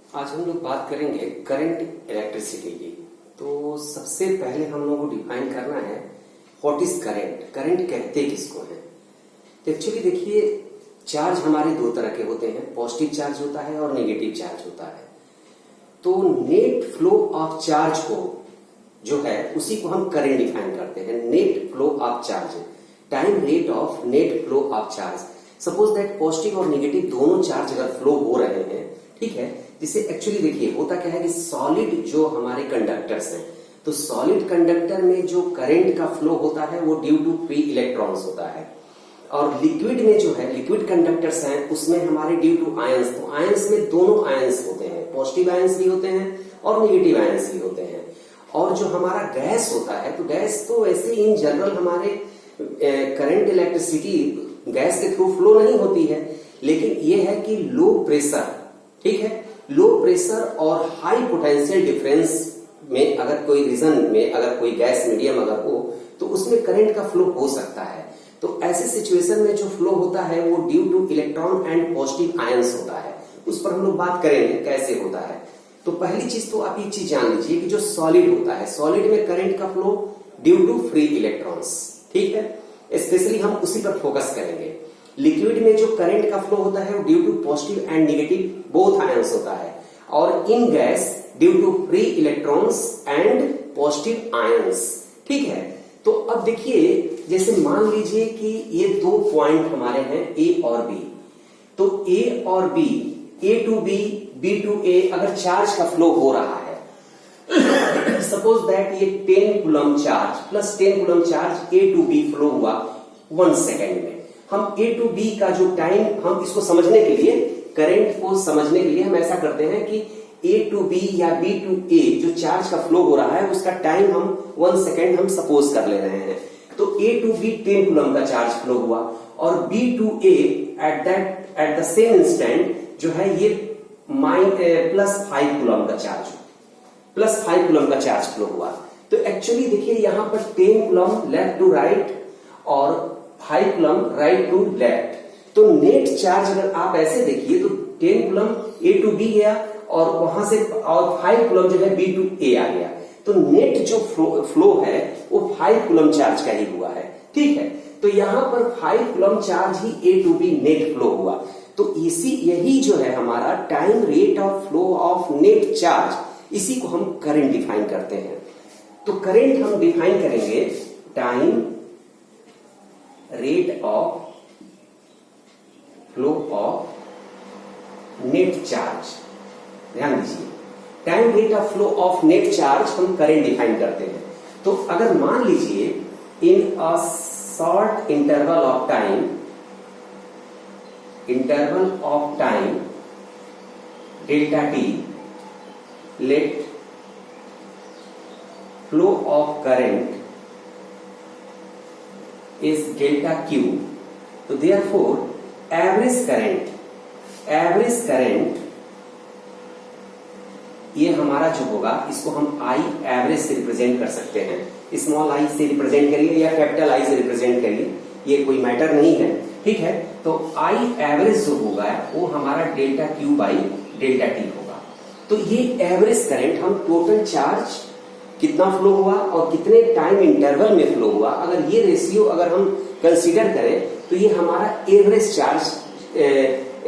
आज हम लोग बात करेंगे करंट इलेक्ट्रिसिटी की। तो सबसे पहले हम लोगों को डिफाइन करना है व्हाट इज करंट। करंट कहते किसको है? तो एक्चुअली देखिए, चार्ज हमारे दो तरह के होते हैं, पॉजिटिव चार्ज होता है और नेगेटिव चार्ज होता है। तो नेट फ्लो ऑफ चार्ज को जो है उसी को हम करंट डिफाइन करते हैं। Net flow of charge, time rate of net flow of charge. Suppose that positive और नेगेटिव दोनों चार्ज अगर फ्लो हो रहे हैं, ठीक है, जिसे एक्चुअली देखिए होता क्या है कि सॉलिड जो हमारे कंडक्टर्स हैं, तो सॉलिड कंडक्टर में जो करंट का फ्लो होता है वो ड्यू टू फ्री इलेक्ट्रॉन्स होता है, और लिक्विड में जो है लिक्विड कंडक्टर्स हैं उसमें हमारे ड्यू टू आयंस। तो आयंस में दोनों आयंस होते हैं, पॉजिटिव आयंस भी होते हैं और नेगेटिव आयंस भी होते हैं। और जो हमारा गैस होता है, तो गैस तो ऐसे इन जनरल हमारे करंट इलेक्ट्रिसिटी गैस के थ्रू फ्लो नहीं होती है, लेकिन ये है कि लो प्रेशर, ठीक है, लो प्रेशर और हाई पोटेंशियल डिफरेंस में अगर कोई रीजन में अगर कोई गैस मीडियम अगर हो तो उसमें करंट का फ्लो हो सकता है। तो ऐसे सिचुएशन में जो फ्लो होता है वो due two electron and positive ions होता है। उस पर हम लोग बात करेंगे कैसे होता है। तो पहली चीज तो आप ये चीज जान लीजिए कि जो सॉलिड होता है, सॉलिड में करंट का flow due to free electrons, ठीक है, स्पेशली हम उसी पर फोकस करेंगे। लिक्विड में जो करंट का फ्लो होता है वो due to positive and negative both ions होता है, और in gas due to free electrons and positive ions, ठीक है। तो अब देखिए, जैसे मान लीजिए कि ये दो पॉइंट हमारे हैं ए और बी, तो ए और B, A to B, B to A अगर चार्ज का फ्लो हो रहा है, सपोज दैट ये 10 coulomb charge plus 10 coulomb charge A to B flow हुआ 1 सेकेंड में। हम ए टू बी का जो टाइम, हम इसको समझने के लिए, करंट को समझने के लिए हम ऐसा करते हैं कि ए टू बी या बी टू ए जो चार्ज का फ्लो हो रहा है उसका टाइम हम 1 सेकेंड हम सपोज कर ले रहे हैं। तो ए टू बी 10 कूलम का चार्ज फ्लो हुआ, और B to A at the same instant जो है ये प्लस 5 कूलम का चार्ज, प्लस 5 कूलम का चार्ज फ्लो हुआ। तो एक्चुअली देखिए यहां पर 10 कूलम लेफ्ट टू राइट और 5 कूलम राइट टू लेफ्ट। तो नेट चार्ज अगर आप ऐसे देखिए तो 10 कूलम ए टू बी गया और वहां से और 5 कूलम जो है बी टू ए आ गया। तो नेट जो फ्लो है वो 5 कूलम चार्ज का ही हुआ है, ठीक है। तो यहां पर 5 कूलम चार्ज ही A to B net flow हुआ। तो यही जो है हमारा time rate of flow of net charge, इसी को हम करंट डिफाइन करते हैं। तो करंट हम डिफाइन करेंगे time rate of flow of net charge. ध्यान दीजिए, time rate of flow of net charge हम करंट डिफाइन करते हैं। तो अगर मान लीजिए in a short interval of time, delta T, let flow of current is delta q, तो therefore average current ये हमारा जो होगा इसको हम I एवरेज से रिप्रेजेंट कर सकते हैं। स्मॉल आई से रिप्रेजेंट करिए या कैपिटल आई से रिप्रेजेंट करिए, ये कोई मैटर नहीं है, ठीक है। तो I एवरेज जो होगा वो हमारा delta q by delta T होगा। तो ये एवरेज करंट, हम टोटल चार्ज कितना फ्लो हुआ और कितने टाइम इंटरवल में फ्लो हुआ, अगर ये रेशियो अगर हम कंसीडर करें तो ये हमारा एवरेज चार्ज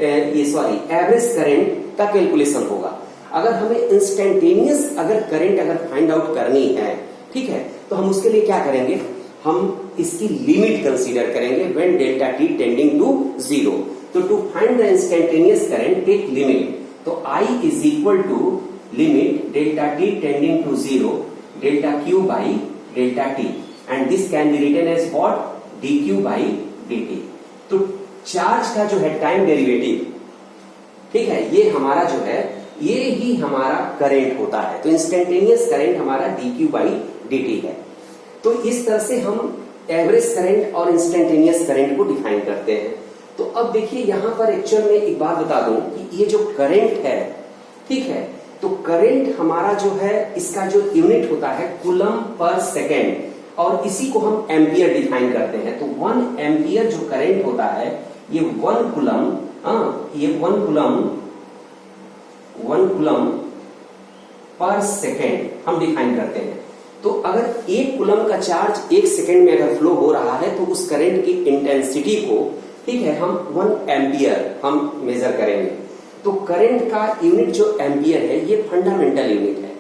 एवरेज करंट का कैलकुलेशन होगा। अगर हमें इंस्टेंटेनियस अगर करंट अगर फाइंड आउट करनी है, ठीक है, तो हम उसके लिए क्या करेंगे, हम इसकी लिमिट कंसीडर करेंगे when delta t tending to 0। तो to find the instantaneous current take limit, तो I is equal to limit delta t tending to 0 delta q by delta t, and this can be written as what, d q by d t. तो charge का जो है time derivative, ठीक है, ये हमारा जो है ये ही हमारा करंट होता है। तो इंस्टेंटेनियस करंट हमारा D q by d T है। तो इस तरह से हम एवरेज करंट और इंस्टेंटेनियस करंट को डिफाइन करते हैं। तो अब देखिए यहां पर एक्चुअल में एक बात बता दूं कि ये जो करंट है, ठीक है, तो करंट हमारा जो है इसका जो यूनिट होता है कूलम पर सेकेंड, और इसी को हम एम्पियर डिफाइन करते हैं। तो 1 एम्पियर जो करंट होता है ये 1 कूलम, ये 1 1 कूलम पर सेकेंड हम डिफाइन करते हैं। तो अगर 1 कूलम का चार्ज 1 सेकेंड में अगर फ्लो हो रहा है तो उस करंट की इंटेंसिटी को, ठीक है, हम 1 एम्पियर हम मेजर करेंगे। तो करंट का यूनिट जो एम्पियर है ये फंडामेंटल यूनिट है।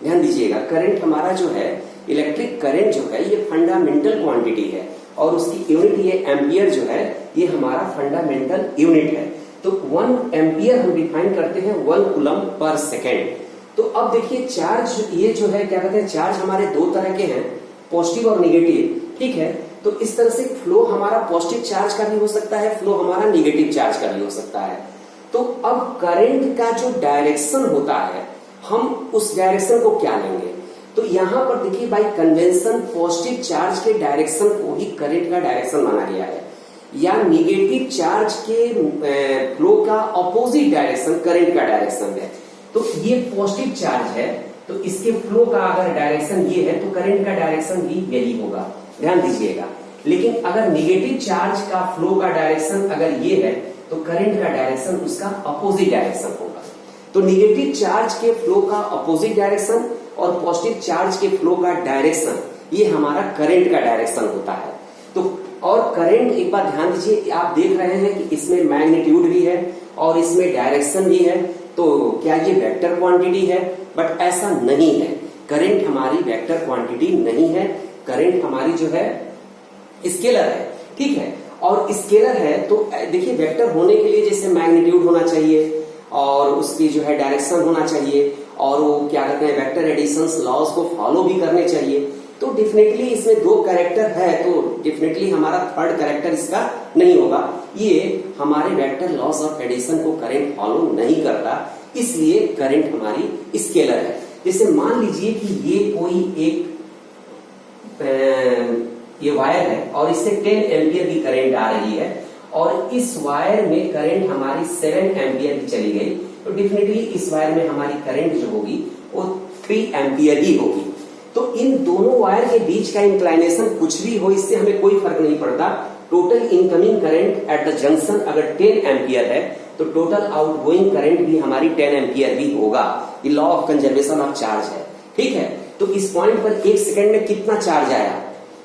ध्यान दीजिएगा, करंट हमारा जो है, इलेक्ट्रिक करंट जो है ये फंडामेंटल क्वांटिटी है और उसकी यूनिट ये एम्पियर जो है ये हमारा फंडामेंटल यूनिट है। तो 1 एम्पियर हम डिफाइन करते हैं 1 कूलम पर सेकेंड। तो अब देखिए चार्ज ये जो है क्या कहते हैं, चार्ज हमारे दो तरह के हैं, पॉजिटिव और निगेटिव, ठीक है। तो इस तरह से फ्लो हमारा पॉजिटिव चार्ज का भी हो सकता है, फ्लो हमारा निगेटिव चार्ज का भी हो सकता है। तो अब करंट का जो डायरेक्शन होता है हम उस डायरेक्शन को क्या लेंगे, तो यहां पर देखिए बाय कन्वेंशन पॉजिटिव चार्ज के डायरेक्शन को ही करंट का डायरेक्शन माना गया है, या निगेटिव चार्ज के फ्लो का अपोजिट डायरेक्शन करंट का डायरेक्शन है। तो ये पॉजिटिव चार्ज है तो इसके फ्लो का अगर डायरेक्शन ये है तो करंट का डायरेक्शन भी यही होगा, ध्यान दीजिएगा। लेकिन अगर निगेटिव चार्ज का फ्लो का डायरेक्शन अगर ये है तो करंट का डायरेक्शन उसका अपोजिट डायरेक्शन होगा। तो निगेटिव चार्ज के फ्लो का अपोजिट डायरेक्शन और पॉजिटिव चार्ज के फ्लो का डायरेक्शन ये हमारा करंट का डायरेक्शन होता है। तो और करंट, एक बात ध्यान दीजिए, आप देख रहे हैं कि इसमें मैग्नीट्यूड भी है और इसमें डायरेक्शन भी है, तो क्या ये वेक्टर क्वांटिटी है? बट ऐसा नहीं है, करंट हमारी वेक्टर क्वांटिटी नहीं है, करंट हमारी जो है स्केलर है, ठीक है। और स्केलर है तो देखिए वेक्टर होने के लिए जैसे मैग्नीट्यूड होना चाहिए और उसकी जो है डायरेक्शन होना चाहिए और वो क्या कहते हैं वेक्टर एडिशंस लॉज को फॉलो भी करने चाहिए। तो डेफिनेटली इसमें 2 कैरेक्टर है तो डेफिनेटली हमारा थर्ड कैरेक्टर इसका नहीं होगा। ये हमारे वेक्टर लॉस ऑफ एडिशन को करंट फॉलो नहीं करता, इसलिए करंट हमारी स्केलर है। जैसे मान लीजिए कि ये कोई एक ये वायर है और इससे 10 एम्पियर की करंट आ रही है और इस वायर में करंट हमारी 7 एम्पियर की चली गई, तो डेफिनेटली इस वायर में हमारी करंट जो होगी वो 3 एम्पियर ही होगी। तो इन दोनों वायर के बीच का इंक्लाइनेशन कुछ भी हो इससे हमें कोई फर्क नहीं पड़ता। Total incoming current at the junction अगर 10 एम्पियर है तो टोटल आउटगोइंग करंट भी हमारी 10 एम्पियर भी होगा। ये law of conservation of charge है, ठीक है। तो इस पॉइंट पर 1 सेकेंड में कितना चार्ज आया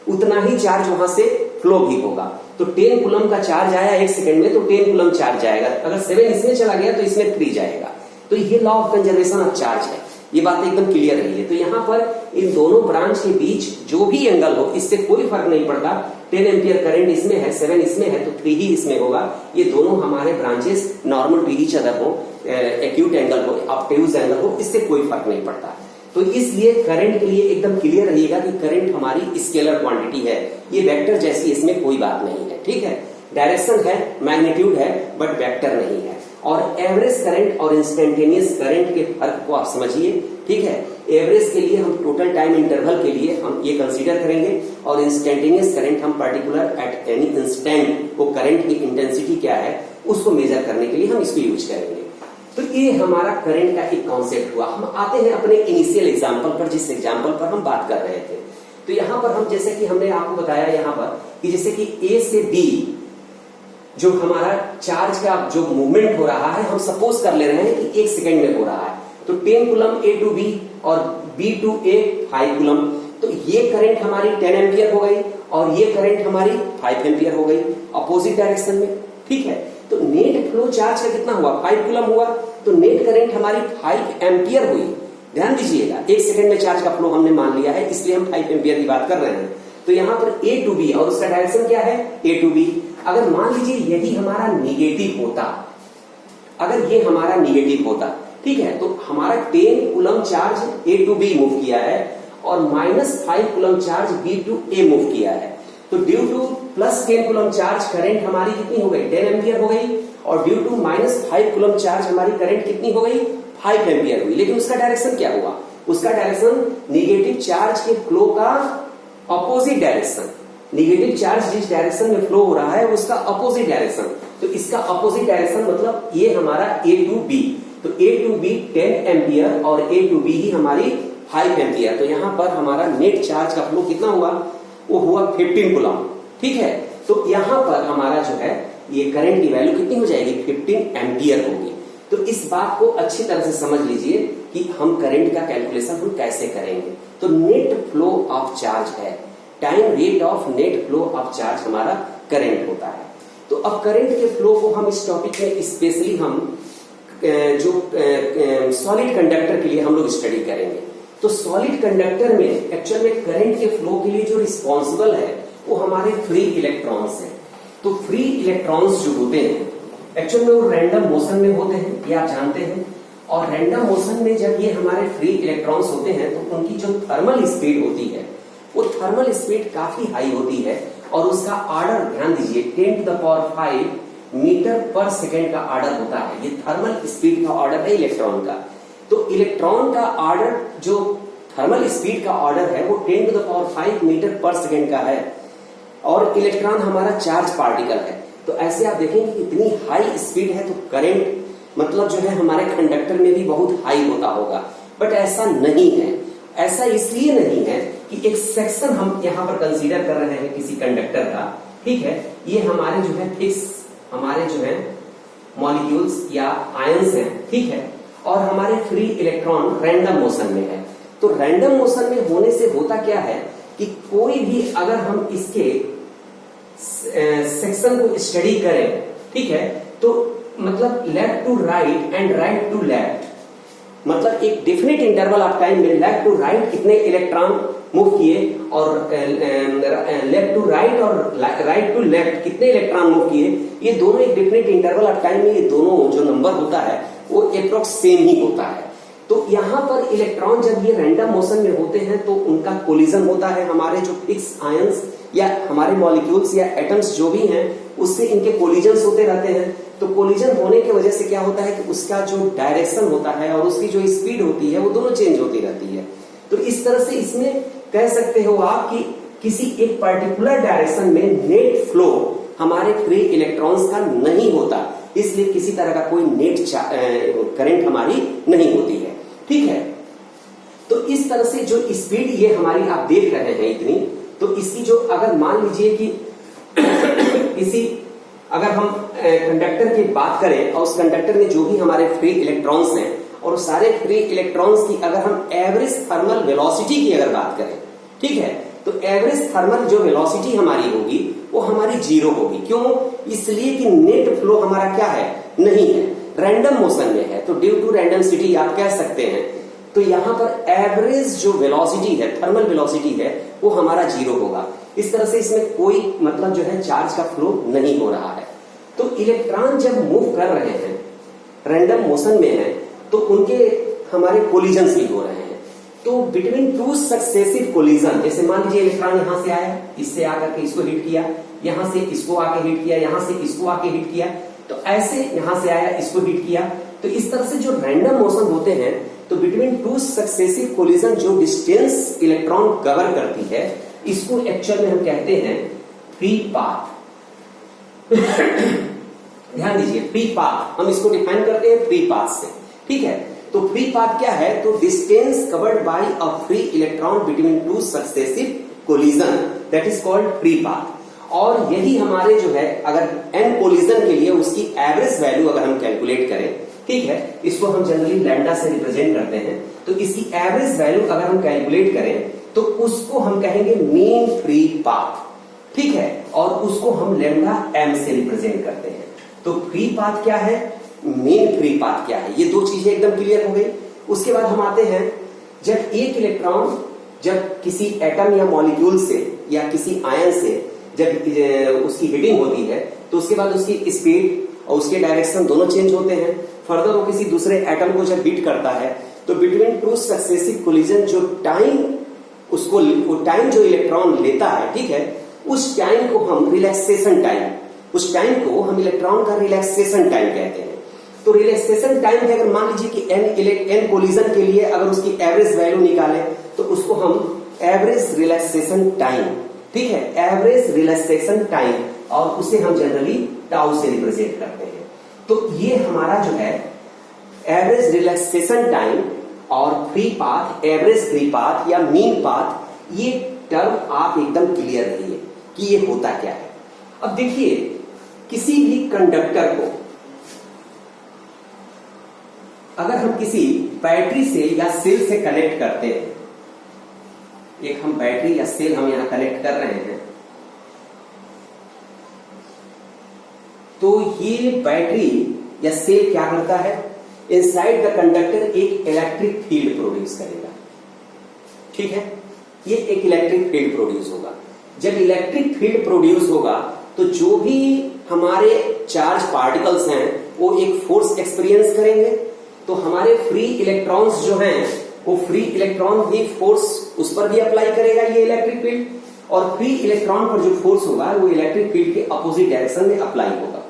उतना ही चार्ज वहां से फ्लो भी होगा। तो 10 कूलम का चार्ज आया 1 सेकेंड में तो 10 कूलम चार्ज जाएगा, अगर 7 इसमें चला गया तो इसमें 3 जाएगा। तो ये law of conservation of charge है, ये बात एकदम क्लियर रही है। तो यहाँ पर इन दोनों ब्रांच के बीच जो भी एंगल हो इससे कोई फर्क नहीं पड़ता। 10 एम्पियर करंट इसमें है, 7 इसमें है तो 3 ही इसमें होगा। ये दोनों हमारे branches normal to each other हो, एक्यूट एंगल हो, ऑब्ट्यूज एंगल हो, इससे कोई फर्क नहीं पड़ता। तो इसलिए करंट के लिए एकदम क्लियर रहिएगा कि करंट हमारी स्केलर क्वांटिटी है, ये वेक्टर जैसी इसमें कोई बात नहीं है, ठीक है। डायरेक्शन है, मैग्नीट्यूड है, बट वेक्टर नहीं है। और एवरेज करंट और इंस्टेंटेनियस करंट के फर्क को आप समझिए, ठीक है। एवरेज के लिए हम टोटल टाइम इंटरवल के लिए हम ये कंसीडर करेंगे और इंस्टेंटेनियस करंट हम पर्टिकुलर एट एनी इंस्टेंट को करंट की इंटेंसिटी क्या है उसको मेजर करने के लिए हम इसको यूज करेंगे। तो ये हमारा करंट का एक कॉन्सेप्ट हुआ। हम आते हैं अपने इनिशियल एग्जांपल पर, जिस एग्जांपल पर हम बात कर रहे थे। तो यहाँ पर हम जैसे कि हमने आपको बताया यहाँ पर कि जैसे कि ए से बी जो हमारा चार्ज का जो मूवमेंट हो रहा है हम सपोज कर ले रहे हैं कि 1 सेकेंड में हो रहा है। तो 10 कूलम ए टू बी और बी टू ए 5 कूलम, तो ये करंट हमारी 10 एम्पियर हो गई और ये करंट हमारी 5 एम्पियर हो गई अपोजिट डायरेक्शन में, ठीक है। तो नेट फ्लो चार्ज का कितना हुआ, 5 कूलम हुआ, तो नेट करंट हमारी 5 एम्पियर हुई। ध्यान दीजिएगा 1 सेकेंड में चार्ज का फ्लो हमने मान लिया है, इसलिए हम 5 एम्पियर की बात कर रहे हैं। तो यहाँ पर ए टू बी और उसका डायरेक्शन क्या है ए टू बी। अगर मान लीजिए यदि हमारा निगेटिव होता, अगर ये हमारा निगेटिव होता, ठीक है, तो हमारा 10 coulomb charge A to B move किया है और -5 coulomb charge B to A move किया है। तो due to +10 coulomb charge current हमारी कितनी हो गई 10 एम्पियर हो गई और ड्यू टू -5 कूलम चार्ज हमारी करंट कितनी हो गई 5 एम्पियर हुई। लेकिन उसका डायरेक्शन क्या हुआ, उसका डायरेक्शन निगेटिव चार्ज के फ्लो का अपोजिट डायरेक्शन, निगेटिव चार्ज जिस डायरेक्शन में फ्लो हो रहा है उसका अपोजिट डायरेक्शन। तो इसका अपोजिट डायरेक्शन मतलब ये हमारा ए टू बी, तो ए टू बी 10 एम्पियर और ए टू बी ही हमारी 5 एम्पियर। तो यहाँ पर हमारा नेट चार्ज का फ्लो कितना हुआ, वो हुआ 15 कूलम, ठीक है। तो यहाँ पर हमारा जो है ये करंट की वैल्यू कितनी हो जाएगी 15 एम्पियर होगी। तो इस बात को अच्छी तरह से समझ लीजिए कि हम करंट का कैलकुलेशन हम कैसे करेंगे। तो नेट फ्लो ऑफ चार्ज है, time rate of net flow of charge हमारा करंट होता है। तो अब करंट के फ्लो को हम इस टॉपिक में स्पेशली हम जो सॉलिड कंडक्टर के लिए हम लोग स्टडी करेंगे। तो सॉलिड कंडक्टर में एक्चुअल में करंट के फ्लो के लिए जो रिस्पॉन्सिबल है वो हमारे फ्री इलेक्ट्रॉन्स हैं। तो फ्री इलेक्ट्रॉन्स जो होते हैं एक्चुअल में वो रैंडम मोशन में होते हैं, ये आप जानते हैं। और रैंडम मोशन में जब ये हमारे फ्री इलेक्ट्रॉन्स होते हैं तो उनकी जो थर्मल स्पीड होती है वो थर्मल स्पीड काफी हाई होती है और उसका ऑर्डर ध्यान दीजिए 10⁵ मीटर पर सेकेंड का ऑर्डर होता है। ये थर्मल स्पीड का ऑर्डर है इलेक्ट्रॉन का। तो इलेक्ट्रॉन का ऑर्डर जो थर्मल स्पीड का ऑर्डर है वो 10⁵ मीटर पर सेकेंड का है और इलेक्ट्रॉन हमारा चार्ज पार्टिकल है। तो ऐसे आप देखेंगे इतनी हाई स्पीड है तो करंट मतलब जो है हमारे कंडक्टर में भी बहुत हाई होता होगा, बट ऐसा नहीं है। ऐसा इसलिए नहीं है कि एक सेक्शन हम यहाँ पर कंसीडर कर रहे हैं किसी कंडक्टर का, ठीक है, ये हमारे जो है फिक्स हमारे जो है मॉलिक्यूल्स या आयंस हैं, ठीक है, और हमारे फ्री इलेक्ट्रॉन रैंडम मोशन में है। तो रैंडम मोशन में होने से होता क्या है कि कोई भी अगर हम इसके सेक्शन को स्टडी करें, ठीक है, तो मतलब left to right and right to left, मतलब एक डेफिनेट इंटरवल ऑफ टाइम में लेफ्ट टू राइट कितने इलेक्ट्रॉन मूव किए और लेफ्ट टू राइट और राइट टू लेफ्ट कितने इलेक्ट्रॉन मूव किए, ये दोनों एक डेफिनेट इंटरवल ऑफ टाइम में ये दोनों जो नंबर होता है वो अप्रोक्स सेम ही होता है। तो यहाँ पर इलेक्ट्रॉन जब ये रैंडम मोशन में होते हैं तो उनका कोलिजन होता है हमारे जो फिक्स आयंस या हमारे मॉलिक्यूल्स या एटम्स जो भी हैं उससे इनके कोलिजन्स होते रहते हैं। तो कोलिजन होने की वजह से क्या होता है कि उसका जो डायरेक्शन होता है और उसकी जो स्पीड होती है वो दोनों चेंज होती रहती है। तो इस तरह से इसमें कह सकते हो आप कि किसी एक पर्टिकुलर डायरेक्शन में नेट फ्लो हमारे फ्री इलेक्ट्रॉन्स का नहीं होता, इसलिए किसी तरह का कोई नेट करंट हमारी नहीं होती है, ठीक है। तो इस तरह से जो स्पीड ये हमारी आप देख रहे हैं इतनी, तो इसकी जो अगर मान लीजिए कि किसी अगर हम कंडक्टर की बात करें और उस कंडक्टर में जो भी हमारे फ्री इलेक्ट्रॉन्स हैं और उस सारे फ्री इलेक्ट्रॉन्स की अगर हम एवरेज थर्मल वेलोसिटी की अगर बात करें, ठीक है, तो एवरेज थर्मल जो वेलोसिटी हमारी होगी वो हमारी 0 होगी। क्यों? इसलिए कि नेट फ्लो हमारा क्या है, नहीं है, रैंडम मोशन में है। तो ड्यू टू रैंडमसिटी आप कह सकते हैं। तो यहां पर एवरेज जो वेलोसिटी है, थर्मल वेलोसिटी है, वो हमारा 0 होगा। इस तरह से इसमें कोई मतलब जो है चार्ज का फ्लो नहीं हो रहा है। तो इलेक्ट्रॉन जब मूव कर रहे हैं रैंडम मोशन में है तो उनके हमारे कोलिजन्स भी हो रहे हैं। तो बिटवीन टू सक्सेसिव कोलिजन, जैसे मान लीजिए इलेक्ट्रॉन यहां से आया, इससे आकर के इसको हिट किया, यहां से इसको आके हिट किया, यहां से इसको आके हिट किया, तो ऐसे यहां से आया इसको हिट किया। तो इस तरह से जो रैंडम मोशन होते हैं तो बिटवीन टू सक्सेसिव कोलिजन जो डिस्टेंस इलेक्ट्रॉन कवर करती है इसको एक्चुअल में हम कहते हैं फ्री पाथ। ध्यान दीजिए, फ्री पाथ हम इसको डिफाइन करते हैं फ्री पाथ से, ठीक है। तो फ्री पाथ क्या है? तो distance covered by a free electron between two successive collision, that is called free path. और यही हमारे जो है अगर एन कोलिजन के लिए उसकी एवरेज वैल्यू अगर हम कैलकुलेट करें, ठीक है, इसको हम जनरली लैम्डा से रिप्रेजेंट करते हैं। तो इसकी एवरेज वैल्यू अगर हम कैलकुलेट करें तो उसको हम कहेंगे मीन फ्री पाथ, ठीक है, और उसको हम लैम्डा एम से रिप्रेजेंट करते हैं। तो फ्री पाथ क्या है, मेन फ्री पाथ क्या है, ये दो चीजें एकदम क्लियर हो गई। उसके बाद हम आते हैं, जब एक इलेक्ट्रॉन जब किसी एटम या मॉलिक्यूल से या किसी आयन से जब उसकी हिटिंग होती है तो उसके बाद उसकी स्पीड और उसके डायरेक्शन दोनों चेंज होते हैं। फर्दर वो किसी दूसरे एटम को जब हिट करता है तो बिटवीन टू सक्सेसिव कोलिजन जो टाइम उसको वो टाइम जो इलेक्ट्रॉन लेता है, ठीक है, उस टाइम को हम रिलैक्सेशन टाइम, उस टाइम को हम इलेक्ट्रॉन का रिलैक्सेशन टाइम कहते हैं। तो रिलैक्सेशन टाइम है, अगर मान लीजिए कि एन कोलिजन के लिए अगर उसकी एवरेज वैल्यू निकाले तो उसको हम एवरेज रिलैक्सेशन टाइम, ठीक है, एवरेज रिलैक्सेशन टाइम, और उसे हम जनरली टाउ से रिप्रेजेंट करते हैं। तो ये हमारा जो है एवरेज रिलैक्सेशन टाइम और free path, average free path या मीन पाथ, ये टर्म आप एकदम क्लियर रहिए कि ये होता क्या है। अब देखिए, किसी भी कंडक्टर को अगर हम किसी बैटरी से या सेल से कनेक्ट करते हैं, एक हम बैटरी या सेल हम यहां कनेक्ट कर रहे हैं, तो ये बैटरी या सेल क्या करता है, इनसाइड द कंडक्टर एक इलेक्ट्रिक फील्ड प्रोड्यूस करेगा। ठीक है, ये एक इलेक्ट्रिक फील्ड प्रोड्यूस होगा। जब इलेक्ट्रिक फील्ड प्रोड्यूस होगा तो जो भी हमारे चार्ज पार्टिकल्स हैं वो एक फोर्स एक्सपीरियंस करेंगे, तो हमारे फ्री इलेक्ट्रॉन्स जो हैं वो फ्री इलेक्ट्रॉन भी फोर्स उस पर भी अप्लाई करेगा ये इलेक्ट्रिक फील्ड, और फ्री इलेक्ट्रॉन पर जो फोर्स होगा वो इलेक्ट्रिक फील्ड के अपोजिट डायरेक्शन में अप्लाई होगा।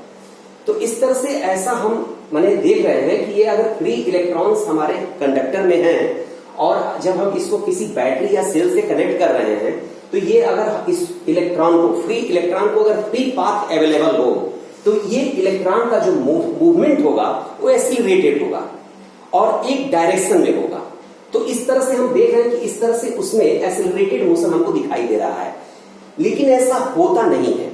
तो इस तरह से ऐसा हम माने देख रहे हैं कि ये अगर फ्री इलेक्ट्रॉन्स हमारे कंडक्टर में हैं और जब हम इसको किसी बैटरी या सेल से कनेक्ट कर रहे हैं, तो ये अगर इस इलेक्ट्रॉन को फ्री इलेक्ट्रॉन को अगर फ्री पाथ अवेलेबल हो तो ये इलेक्ट्रॉन का जो मूवमेंट होगा वो एक्सीलरेटेड होगा और एक डायरेक्शन में होगा। तो इस तरह से हम देख रहे हैं कि इस तरह से उसमें एक्सीलरेटेड मोशन हमको दिखाई दे रहा है, लेकिन ऐसा होता नहीं है।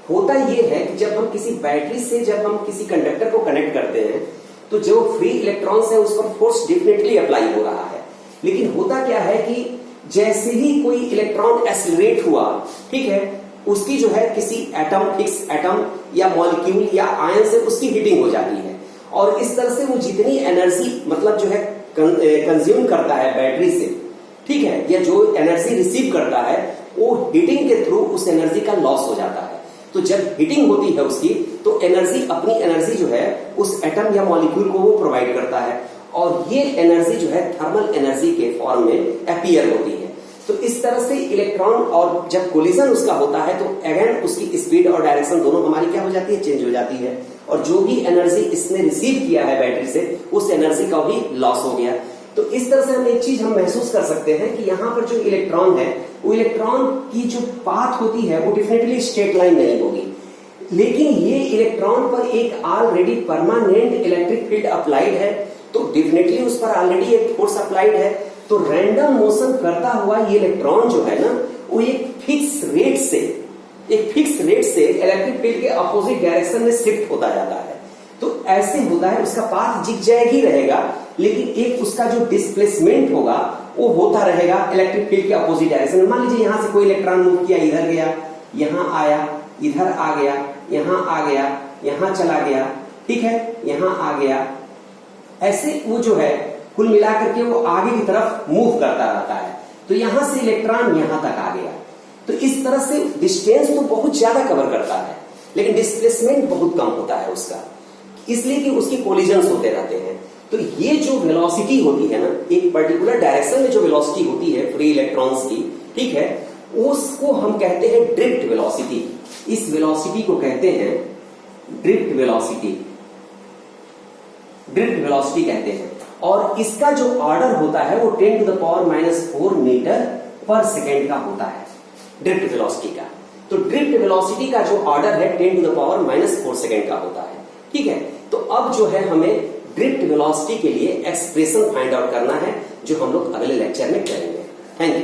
होता यह है कि जब हम किसी बैटरी से जब हम किसी कंडक्टर को कनेक्ट करते हैं तो जो फ्री इलेक्ट्रॉन्स है उस पर फोर्स डेफिनेटली अप्लाई हो रहा है, लेकिन होता क्या है कि जैसे ही कोई इलेक्ट्रॉन एक्सीलरेट हुआ, ठीक है, उसकी जो है किसी एटम, फिक्स एटम या मॉलिक्यूल या आयन से उसकी हीटिंग हो जाती है, और इस तरह से वो जितनी एनर्जी मतलब जो है कंज्यूम करता है बैटरी से, ठीक है, या जो एनर्जी रिसीव करता है वो हीटिंग के थ्रू उस एनर्जी का लॉस हो जाता है। तो जब हीटिंग होती है उसकी तो एनर्जी, अपनी एनर्जी जो है उस एटम या मॉलिक्यूल को वो प्रोवाइड करता है, और ये एनर्जी जो है थर्मल एनर्जी के फॉर्म में अपीयर होती है। तो इस तरह से इलेक्ट्रॉन और जब कोलिजन उसका होता है तो अगेन उसकी स्पीड और डायरेक्शन दोनों हमारी क्या हो जाती है, चेंज हो जाती है, और जो भी एनर्जी इसने रिसीव किया है बैटरी से उस एनर्जी का भी लॉस हो गया। तो इस तरह से हम एक चीज हम महसूस कर सकते हैं कि यहाँ पर जो इलेक्ट्रॉन है वो इलेक्ट्रॉन की जो पाथ होती है वो डेफिनेटली स्ट्रेट लाइन नहीं होगी, लेकिन ये इलेक्ट्रॉन पर एक already permanent electric field applied है, तो डेफिनेटली उस पर ऑलरेडी एक फोर्स अप्लाइड है। तो रैंडम मोशन करता हुआ ये इलेक्ट्रॉन जो है ना वो एक फिक्स रेट से इलेक्ट्रिक फील्ड के अपोजिट डायरेक्शन में शिफ्ट होता जाता है। तो ऐसे होता है, उसका पाथ जिगजैग ही रहेगा, लेकिन एक उसका जो डिस्प्लेसमेंट होगा वो होता रहेगा इलेक्ट्रिक फील्ड के अपोजिट डायरेक्शन में। मान लीजिए यहां से कोई इलेक्ट्रॉन मूव किया, इधर गया, यहां आया, इधर आ गया, यहां आ गया, यहां चला गया, ठीक है, यहां आ गया, ऐसे वो जो है कुल मिलाकर के वो आगे की तरफ मूव करता रहता है। तो यहां से इलेक्ट्रॉन यहां तक आ गया, तो इस तरह से डिस्टेंस तो बहुत ज्यादा कवर करता है, लेकिन डिस्प्लेसमेंट बहुत कम होता है उसका, इसलिए कि उसकी कोलिजन्स होते रहते हैं। तो ये जो वेलोसिटी होती है ना, एक पर्टिकुलर डायरेक्शन में जो वेलोसिटी होती है फ्री इलेक्ट्रॉन्स की, ठीक है, उसको हम कहते हैं ड्रिफ्ट वेलोसिटी। इस वेलोसिटी को कहते हैं ड्रिफ्ट वेलोसिटी कहते हैं, और इसका जो ऑर्डर होता है वो 10⁻⁻⁴ मीटर पर सेकेंड का होता है ड्रिफ्ट वेलोसिटी का। तो ड्रिफ्ट वेलोसिटी का जो ऑर्डर है 10⁻⁻⁴ सेकेंड का होता है, ठीक है। तो अब जो है हमें ड्रिफ्ट वेलोसिटी के लिए एक्सप्रेशन फाइंड आउट करना है, जो हम लोग अगले लेक्चर में करेंगे। Thank you.